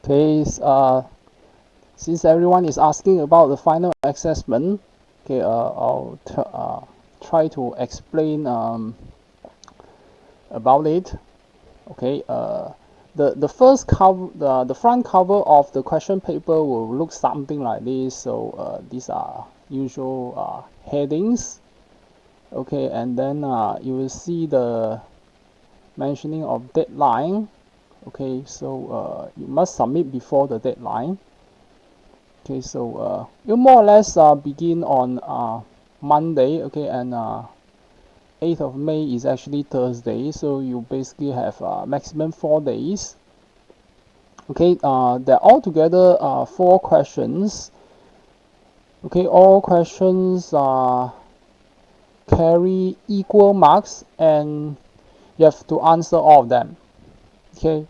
Okay, since everyone is asking about the final assessment, okay, I'll try to explain about it. Okay, the first cover, the front cover of the question paper will look something like this. So these are usual headings. Okay, and then you will see the mentioning of deadline. Okay, so you must submit before the deadline. Okay, so you more or less begin on Monday. Okay, and 8th of May is actually Thursday, so you basically have maximum 4 days. Okay, there are altogether 4 questions. Okay, all questions carry equal marks, and you have to answer all of them. Okay,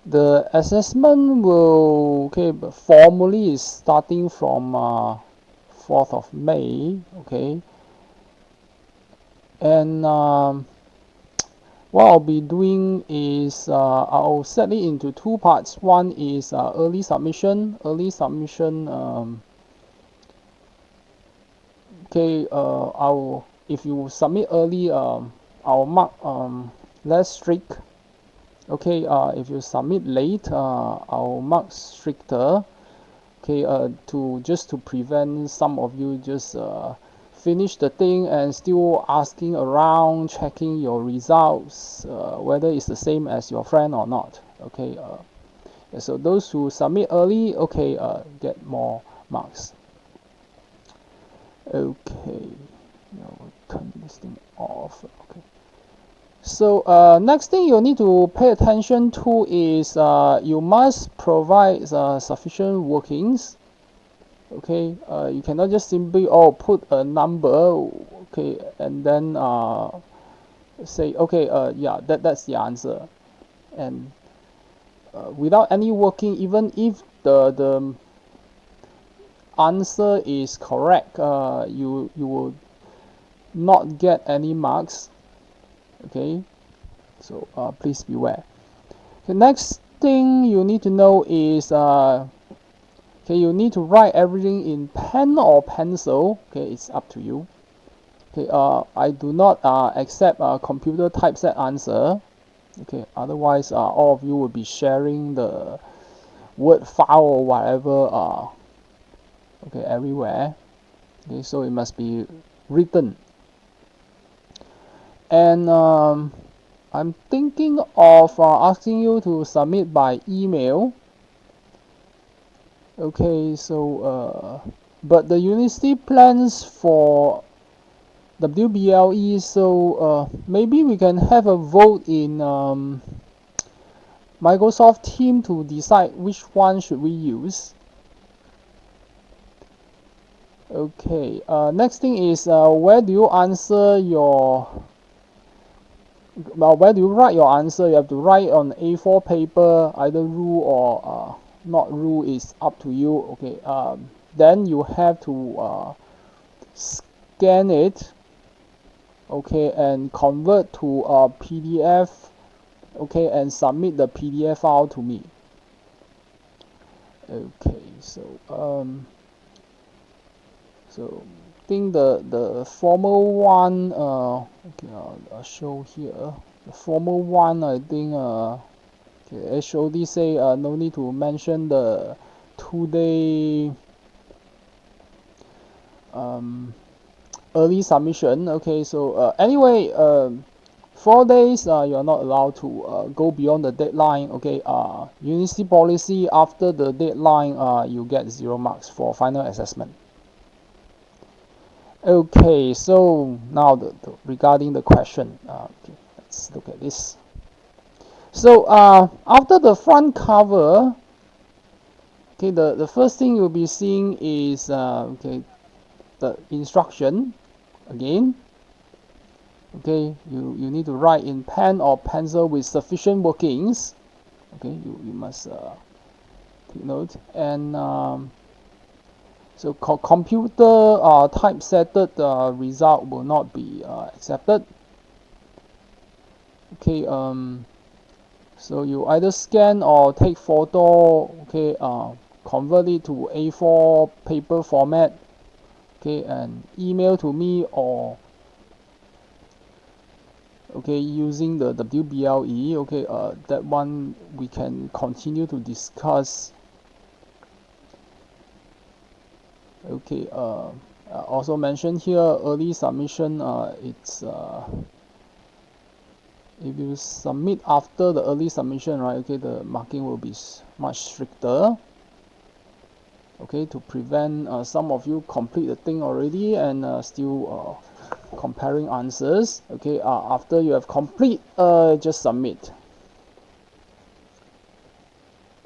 the assessment will, okay, but formally is starting from 4th of May. Okay, and what I'll be doing is I'll set it into 2 parts. One is early submission. Okay, I'll, if you submit early, I'll mark less strict. Okay, if you submit late, I'll mark stricter. Okay, to just to prevent some of you just finish the thing and still asking around, checking your results, whether it's the same as your friend or not. Okay, so those who submit early, okay, get more marks. Okay, now turn this thing off. Okay. So next thing you need to pay attention to is you must provide sufficient workings. Okay, you cannot just simply put a number, okay, and then say okay, yeah, that's the answer, and without any working, even if the answer is correct, you will not get any marks. Okay, so please beware. The next thing you need to know is okay, you need to write everything in pen or pencil. Okay, it's up to you. Okay, I do not accept computer typeset answer. Okay, otherwise all of you will be sharing the word file or whatever okay, everywhere. Okay, so it must be written. And I'm thinking of asking you to submit by email. Okay, so but the university plans for WBLE, so maybe we can have a vote in Microsoft Team to decide which one should we use. Okay, next thing is where do you answer your, well, where do you write your answer? You have to write on A4 paper, either rule or not rule is up to you. Okay, then you have to scan it, okay, and convert to a PDF, okay, and submit the PDF file to me. Okay, so I think the formal one, okay, I'll show here. The formal one, I think okay, HOD say no need to mention the 2-day early submission. Okay, so anyway, 4 days you're not allowed to go beyond the deadline. Okay, university policy, after the deadline you get 0 marks for final assessment. Okay, so now regarding the question, okay, let's look at this. So after the front cover, okay, the first thing you'll be seeing is okay, the instruction again. Okay, you need to write in pen or pencil with sufficient workings. Okay, you must take note. And so computer typesetted result will not be accepted. Okay, So you either scan or take photo, okay, convert it to A4 paper format, okay, and email to me, or okay, using the WBLE, okay, that one we can continue to discuss. Okay, also mentioned here early submission. It's if you submit after the early submission, right? Okay, the marking will be much stricter. Okay, to prevent some of you complete the thing already and still comparing answers. Okay, after you have complete, just submit.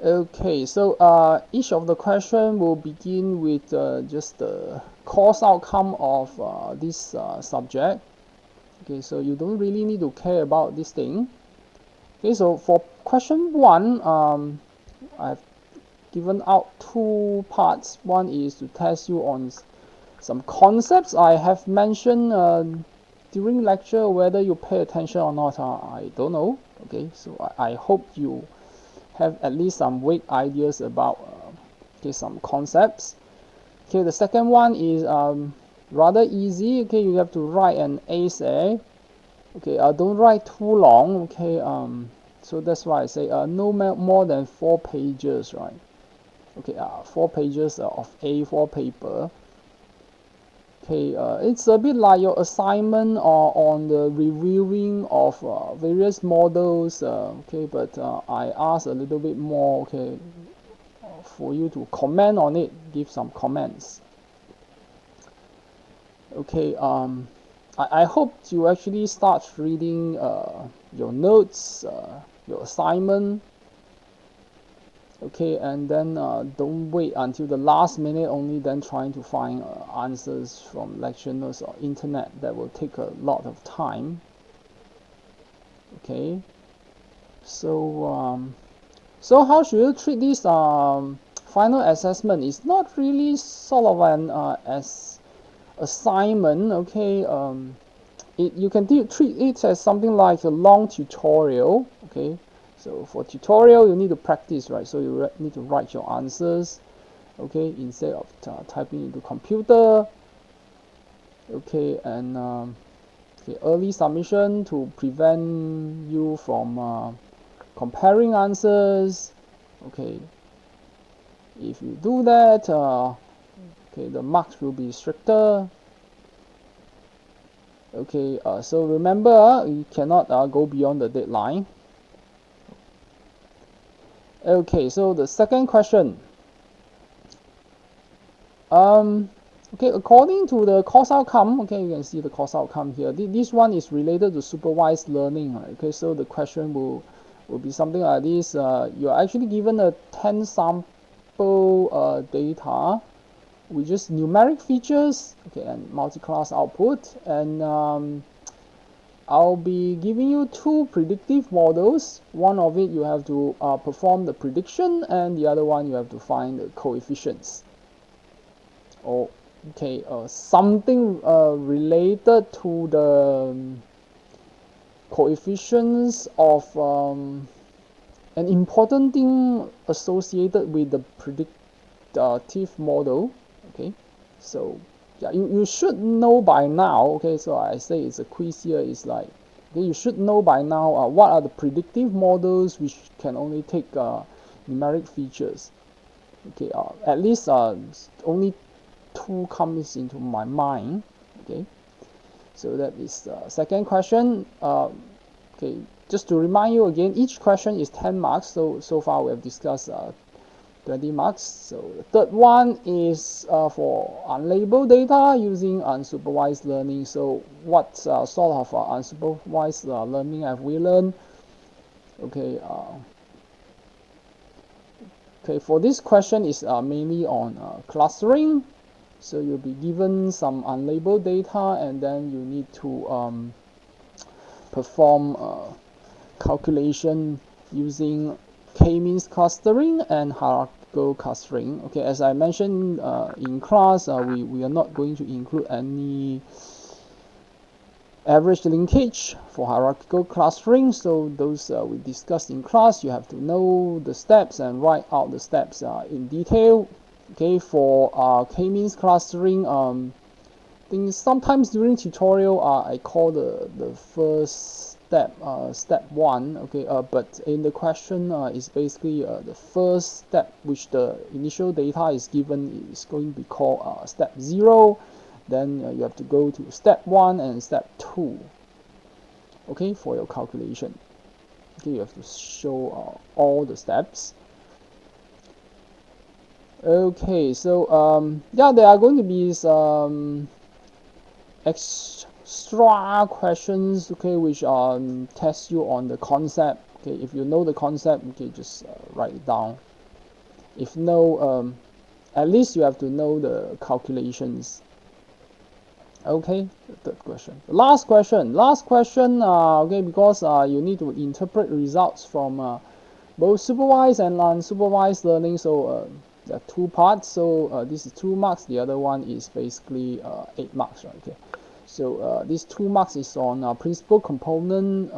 Okay, so each of the question will begin with just the course outcome of this subject. Okay, so you don't really need to care about this thing. Okay, so for question 1, I've given out 2 parts. One is to test you on some concepts I have mentioned during lecture. Whether you pay attention or not, I don't know. Okay, so I hope you have at least some vague ideas about okay, some concepts. Okay, the second one is rather easy. Okay, you have to write an essay. Okay, don't write too long. Okay, so that's why I say no more than 4 pages, right? Okay, 4 pages of A4 paper. Okay, it's a bit like your assignment on the reviewing of various models. Okay, but I ask a little bit more. Okay, for you to comment on it, give some comments. Okay, I hope you actually start reading your notes, your assignment. Okay, and then don't wait until the last minute only then trying to find answers from lecture notes or internet. That will take a lot of time. Okay, so so how should you treat this final assessment? It's not really sort of an assignment. Okay, you can treat it as something like a long tutorial. Okay, so for tutorial you need to practice, right? So you need to write your answers, okay, instead of typing into computer. Okay, and okay, early submission to prevent you from comparing answers. Okay, if you do that, okay, the marks will be stricter. Okay, so remember, you cannot go beyond the deadline. Okay, so the second question. Okay, according to the course outcome, okay, you can see the course outcome here. This one is related to supervised learning, right? Okay, so the question will be something like this. You're actually given a 10 sample data with just numeric features, okay, and multi-class output, and I'll be giving you 2 predictive models. One of it you have to perform the prediction, and the other one you have to find the coefficients. Oh, okay, something related to the coefficients of an important thing associated with the predictive model. Okay, so yeah, you should know by now. Okay, so I say it's a quiz here. It's like, okay, you should know by now what are the predictive models which can only take numeric features. Okay, at least only 2 comes into my mind. Okay, so that is the second question. Okay, just to remind you again, each question is 10 marks. So far we have discussed 20 marks. So the third one is for unlabeled data using unsupervised learning. So what sort of unsupervised learning have we learned? Okay, okay, for this question is mainly on clustering. So you'll be given some unlabeled data, and then you need to perform calculation using k-means clustering and hierarchical clustering. Okay, as I mentioned in class, we are not going to include any average linkage for hierarchical clustering. So those we discussed in class. You have to know the steps and write out the steps in detail. Okay, for k-means clustering, things sometimes during tutorial I call the first step step 1. Okay, but in the question is basically the first step, which the initial data is given, is going to be called step 0. Then you have to go to step 1 and step 2. Okay, for your calculation. Okay, you have to show all the steps. Okay, so yeah, there are going to be some extra questions, okay, which test you on the concept. Okay, if you know the concept, okay, just write it down. If no, at least you have to know the calculations. Okay, the third question. The last question, okay, because you need to interpret results from both supervised and unsupervised learning. So there are 2 parts. So this is 2 marks. The other one is basically 8 marks, right? Okay. So these 2 marks is on principal component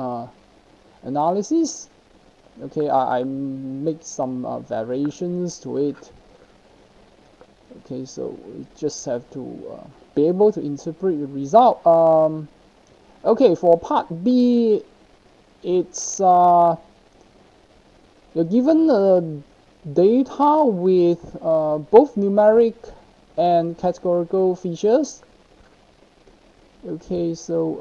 analysis. Okay, I make some variations to it. Okay, so we just have to be able to interpret the result. Okay, for part B, it's you're given data with both numeric and categorical features. Okay, so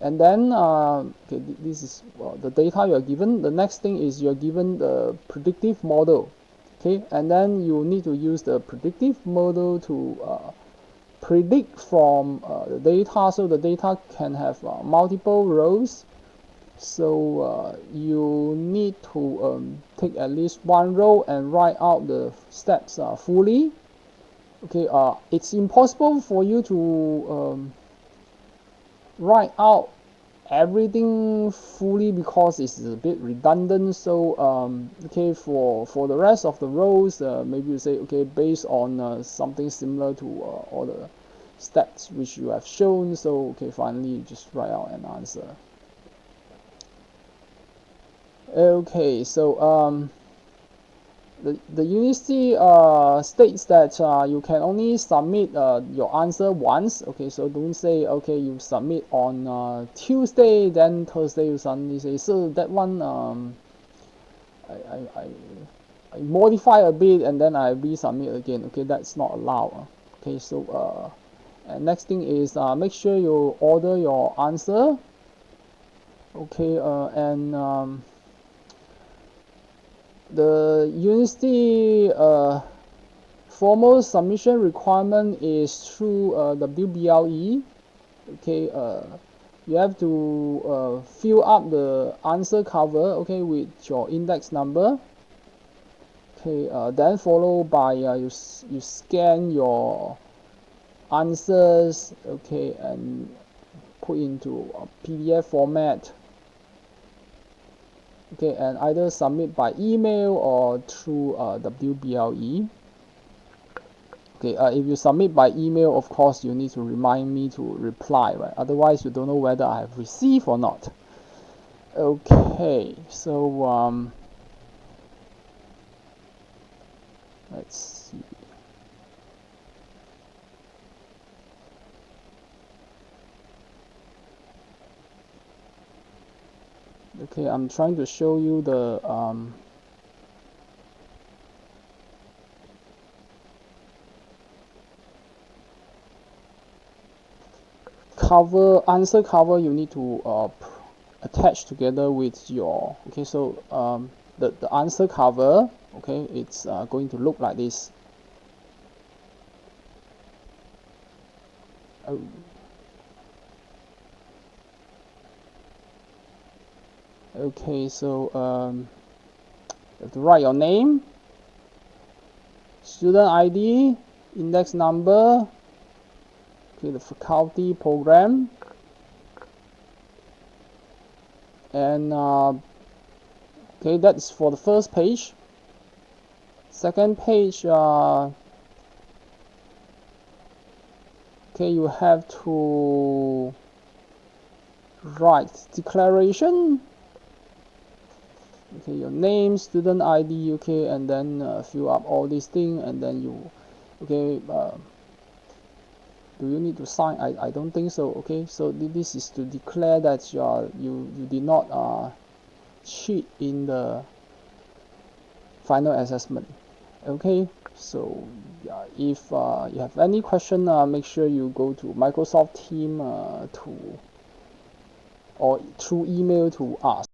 and then okay, this is the data you are given. The next thing is you're given the predictive model. Okay, and then you need to use the predictive model to predict from the data. So the data can have multiple rows. So you need to take at least 1 row and write out the steps fully. Okay, it's impossible for you to write out everything fully because it's a bit redundant. So okay, for the rest of the rows, maybe you say, okay, based on something similar to all the steps which you have shown. So okay, finally you just write out an answer. Okay, so the university states that you can only submit your answer once. Okay, so don't say, okay, you submit on Tuesday, then Thursday you suddenly say, so that one I modify a bit and then I resubmit again. Okay, that's not allowed. Okay, so and next thing is make sure you order your answer. Okay, and the university formal submission requirement is through WBLE. Okay, you have to fill up the answer cover, okay, with your index number. Okay, then followed by you scan your answers, okay, and put into a PDF format. Okay, and either submit by email or through WBLE. Okay, if you submit by email, of course you need to remind me to reply, right? Otherwise you don't know whether I have received or not. Okay, so let's see. Okay, I'm trying to show you the answer cover. You need to attach together with your, okay, so the answer cover, okay, it's going to look like this. Oh. Okay, so you have to write your name, student ID, index number, okay, the faculty program, and okay, that's for the first page. Second page, okay, you have to Right, declaration. Okay, your name, student ID, okay, and then fill up all these things, and then you, okay, do you need to sign? I don't think so. Okay, so this is to declare that you did not cheat in the final assessment. Okay, so yeah, if you have any question, make sure you go to Microsoft Team to or through email to us.